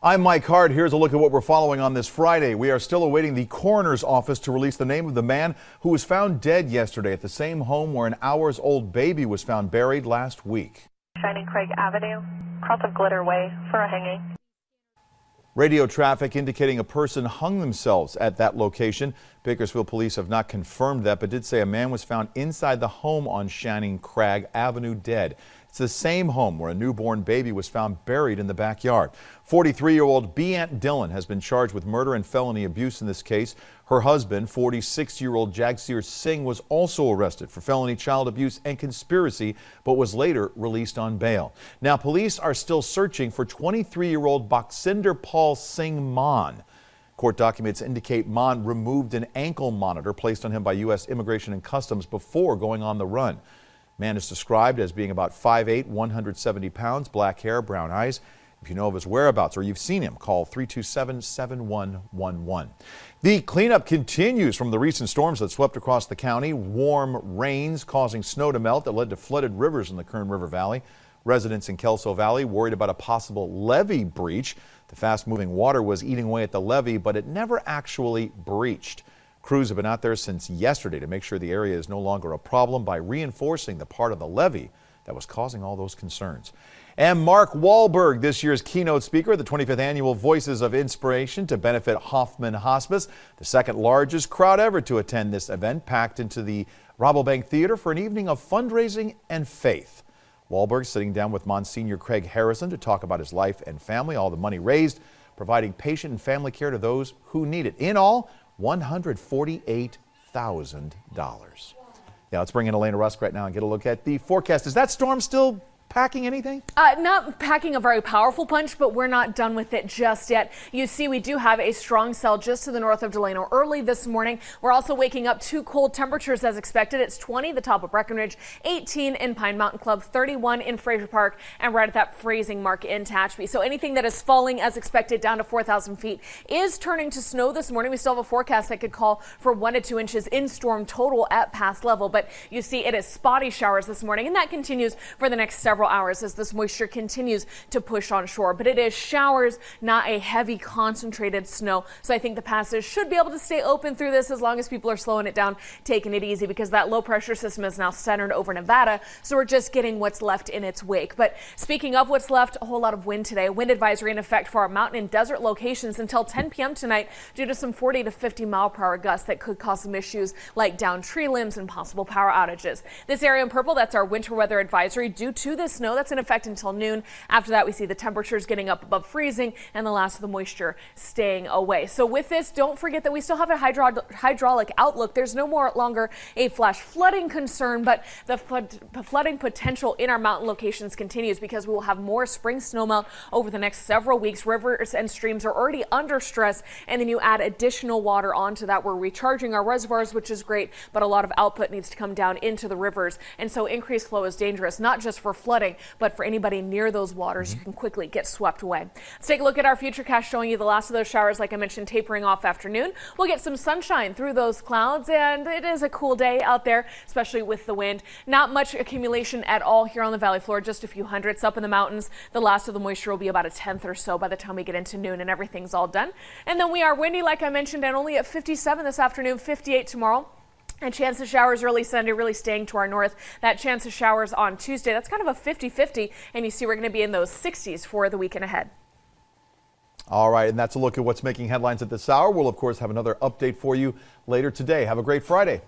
I'm Mike Hart. Here's a look at what we're following on this Friday. We are still awaiting the coroner's office to release the name of the man who was found dead yesterday at the same home where an hours-old baby was found buried last week. Shining Craig Avenue, across of Glitter Way for a hanging. Radio traffic indicating a person hung themselves at that location. Bakersfield police have not confirmed that, but did say a man was found inside the home on Shining Craig Avenue dead. It's the same home where a newborn baby was found buried in the backyard. 43-year-old Beant Dillon has been charged with murder and felony abuse in this case. Her husband, 46-year-old Jagseer Singh, was also arrested for felony child abuse and conspiracy, but was later released on bail. Now, police are still searching for 23-year-old Baksinder Paul Singh Maan. Court documents indicate Maan removed an ankle monitor placed on him by U.S. Immigration and Customs before going on the run. Man is described as being about 5'8", 170 pounds, black hair, brown eyes. If you know of his whereabouts or you've seen him, call 327-7111. The cleanup continues from the recent storms that swept across the county. Warm rains causing snow to melt that led to flooded rivers in the Kern River Valley. Residents in Kelso Valley worried about a possible levee breach. The fast-moving water was eating away at the levee, but it never actually breached. Crews have been out there since yesterday to make sure the area is no longer a problem by reinforcing the part of the levee that was causing all those concerns. And Mark Wahlberg, this year's keynote speaker at the 25th annual Voices of Inspiration to benefit Hoffman Hospice, the second largest crowd ever to attend this event, packed into the Rabobank Theater for an evening of fundraising and faith. Wahlberg sitting down with Monsignor Craig Harrison to talk about his life and family, all the money raised, providing patient and family care to those who need it. In all, $148,000. Yeah, let's bring in Elena Rusk right now and get a look at the forecast. Is that storm still packing anything? Not packing a very powerful punch, but we're not done with it just yet. You see, we do have a strong cell just to the north of Delano early this morning. We're also waking up to cold temperatures as expected. It's 20 the top of Breckenridge, 18 in Pine Mountain Club, 31 in Fraser Park, and right at that freezing mark in Tehachapi. So anything that is falling as expected down to 4,000 feet is turning to snow this morning. We still have a forecast that could call for 1 to 2 inches in storm total at pass level. But you see, it is spotty showers this morning, and that continues for the next several hours as this moisture continues to push on shore. But it is showers, not a heavy concentrated snow. So I think the passes should be able to stay open through this as long as people are slowing it down, taking it easy, because that low pressure system is now centered over Nevada. So we're just getting what's left in its wake. But speaking of what's left, a whole lot of wind today. Wind advisory in effect for our mountain and desert locations until 10 p.m. tonight due to some 40 to 50 mile per hour gusts that could cause some issues like downed tree limbs and possible power outages. This area in purple, that's our winter weather advisory due to this snow. That's in effect until noon. After that, we see the temperatures getting up above freezing and the last of the moisture staying away. So with this, don't forget that we still have a hydraulic outlook. There's no longer a flash flooding concern, but the flooding potential in our mountain locations continues because we will have more spring snowmelt over the next several weeks. Rivers and streams are already under stress, and then you add additional water onto that. We're recharging our reservoirs, which is great, but a lot of output needs to come down into the rivers, and so increased flow is dangerous, not just for flooding, but for anybody near those waters, you can quickly get swept away. Let's take a look at our futurecast showing you the last of those showers, like I mentioned, tapering off afternoon. We'll get some sunshine through those clouds, and it is a cool day out there, especially with the wind. Not much accumulation at all here on the valley floor, just a few hundredths up in the mountains. The last of the moisture will be about a tenth or so by the time we get into noon and everything's all done. And then we are windy, like I mentioned, and only at 57 this afternoon, 58 tomorrow. And chance of showers early Sunday, really staying to our north. That chance of showers on Tuesday, that's kind of a 50-50. And you see we're going to be in those 60s for the weekend ahead. All right, and that's a look at what's making headlines at this hour. We'll, of course, have another update for you later today. Have a great Friday.